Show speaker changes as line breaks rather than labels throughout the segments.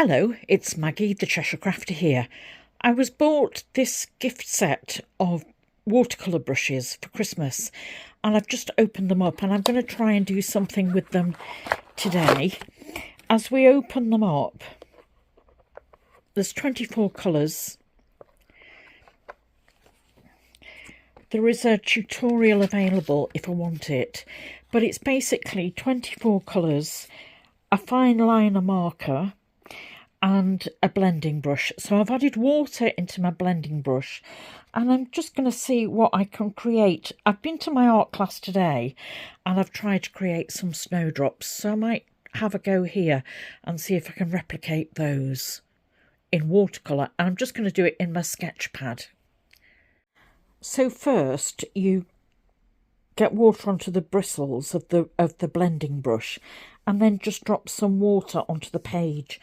Hello, it's Maggie, the Cheshire Crafter here. I was bought this gift set of watercolour brushes for Christmas and I've just opened them up and I'm going to try and do something with them today. As we open them up, there's 24 colours. There is a tutorial available if I want it, but it's basically 24 colours, a fine liner marker, and a blending brush. So I've added water into my blending brush and I'm just going to see what I can create. I've been to my art class today and I've tried to create some snowdrops, so I might have a go here and see if I can replicate those in watercolour. And I'm just going to do it in my sketch pad. So first you get water onto the bristles of the blending brush and then just drop some water onto the page.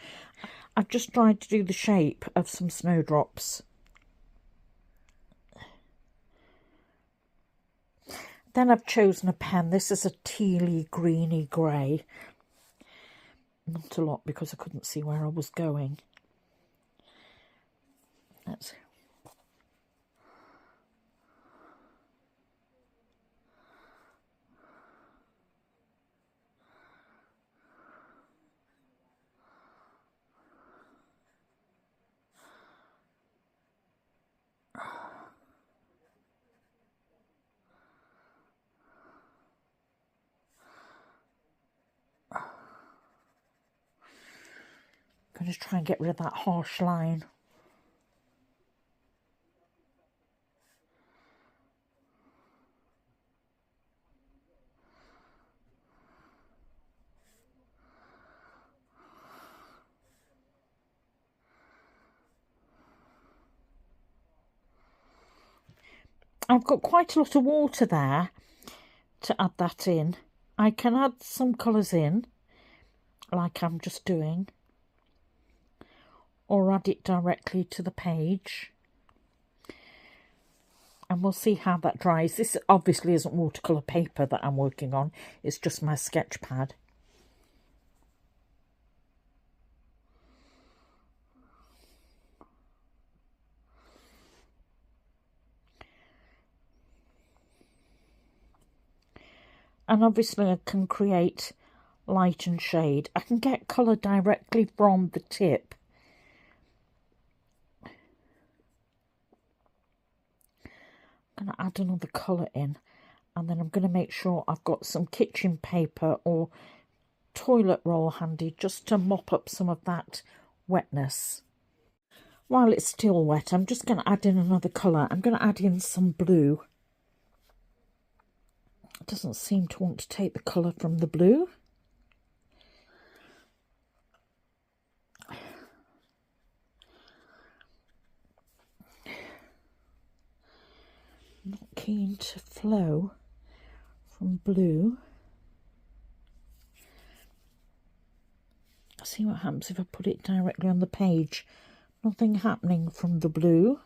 I've just tried to do the shape of some snowdrops. Then I've chosen a pen. This is a tealy greeny grey. Not a lot because I couldn't see where I was going. Let's going to try and get rid of that harsh line. I've got quite a lot of water there to add that in. I can add some colours in, like I'm just doing, or add it directly to the page. And we'll see how that dries. This obviously isn't watercolour paper that I'm working on, it's just my sketch pad. And obviously I can create light and shade. I can get colour directly from the tip. I'm going to add another colour in, and then I'm going to make sure I've got some kitchen paper or toilet roll handy just to mop up some of that wetness. While it's still wet, I'm just going to add in another colour. I'm going to add in some blue. It doesn't seem to want to take the colour from the blue. Not keen to flow from blue. See what happens if I put it directly on the page. Nothing happening from the blue.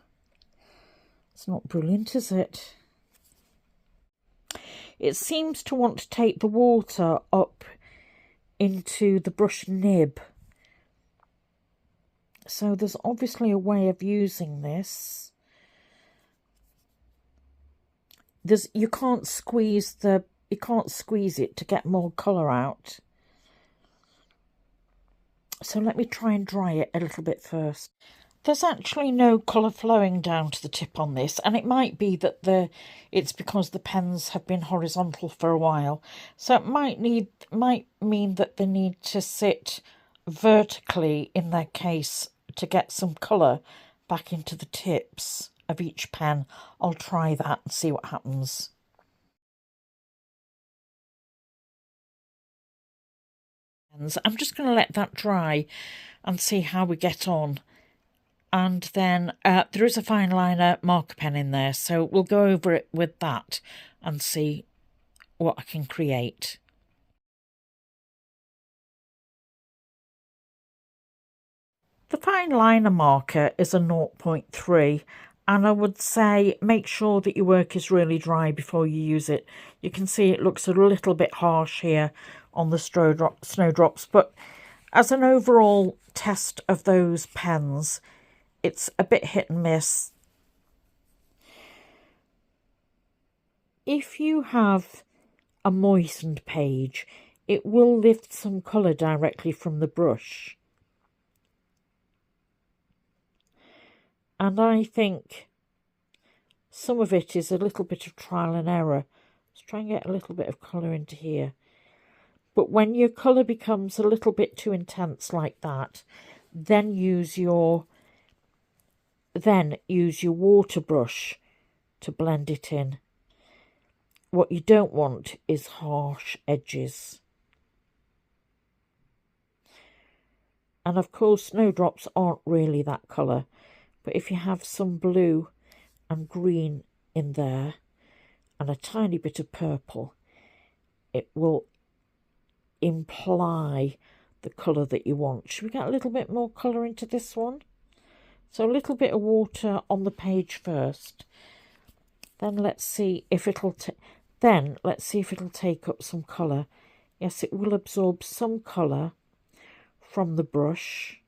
It's not brilliant, is it? It seems to want to take the water up into the brush nib. So there's obviously a way of using this. You can't squeeze it to get more colour out. So let me try and dry it a little bit first. There's actually no colour flowing down to the tip on this, and it might be that it's because the pens have been horizontal for a while. So it might mean that they need to sit vertically in their case to get some colour back into the tips of each pen. I'll try that and see what happens. I'm just going to let that dry and see how we get on. And then there is a fine liner marker pen in there, so we'll go over it with that and see what I can create. The fine liner marker is a 0.3, and I would say make sure that your work is really dry before you use it. You can see it looks a little bit harsh here on the snowdrops, but As an overall test of those pens, it's a bit hit and miss. If you have a moistened page, it will lift some colour directly from the brush. And I think some of it is a little bit of trial and error. Let's try and get a little bit of colour into here. But when your colour becomes a little bit too intense like that, then use your water brush to blend it in. What you don't want is harsh edges. And of course, snowdrops aren't really that colour, but if you have some blue and green in there and a tiny bit of purple, it will imply the colour that you want. Should we get a little bit more colour into this one? So a little bit of water on the page first. Then let's see if it'll take up some colour. Yes, it will absorb some colour from the brush.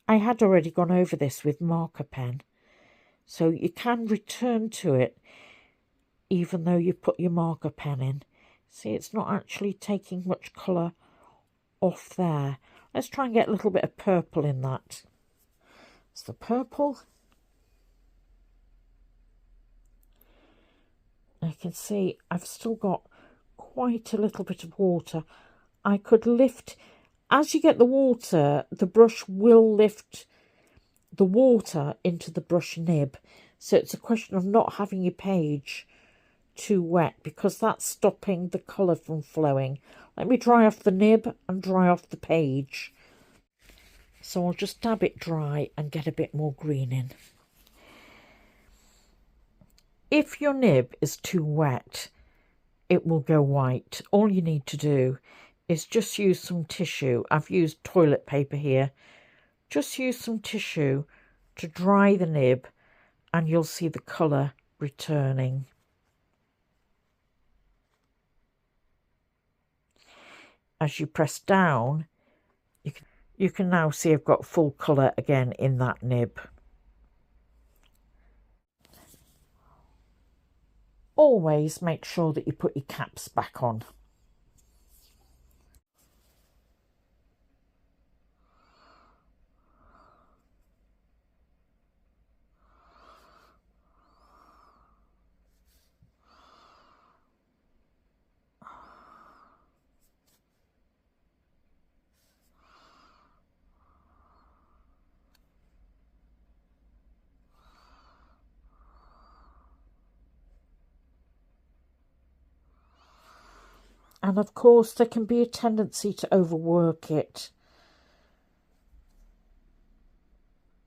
I had already gone over this with marker pen, so you can return to it even though you put your marker pen in. See, it's not actually taking much colour off there. Let's try and get a little bit of purple in that. It's the purple. I can see I've still got quite a little bit of water. I could lift, as you get the water, the brush will lift the water into the brush nib. So it's a question of not having your page too wet, because that's stopping the colour from flowing. Let me dry off the nib and dry off the page. So I'll just dab it dry and get a bit more green in. If your nib is too wet, it will go white. All you need to do is just use some tissue. I've used toilet paper here. Just use some tissue to dry the nib and you'll see the colour returning. As you press down, you can now see I've got full colour again in that nib. Always make sure that you put your caps back on. And of course there can be a tendency to overwork it.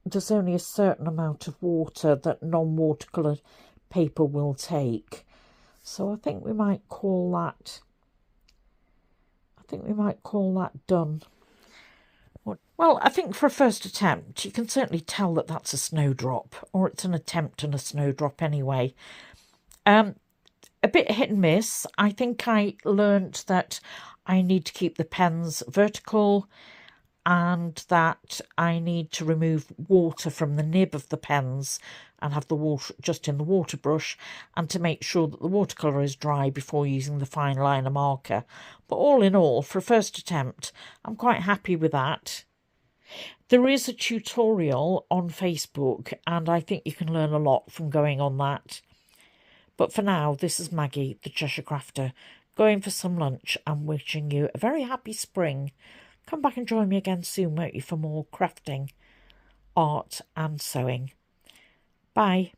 There's only a certain amount of water that non-watercolour paper will take. So I think we might call that done. Well, I think for a first attempt, you can certainly tell that that's a snowdrop, or it's an attempt on a snowdrop anyway. A bit hit and miss. I think I learnt that I need to keep the pens vertical and that I need to remove water from the nib of the pens and have the water just in the water brush, and to make sure that the watercolour is dry before using the fine liner marker. But all in all, for a first attempt, I'm quite happy with that. There is a tutorial on Facebook and I think you can learn a lot from going on that. But for now, this is Maggie, the Cheshire Crafter, going for some lunch and wishing you a very happy spring. Come back and join me again soon, won't you, for more crafting, art and sewing. Bye.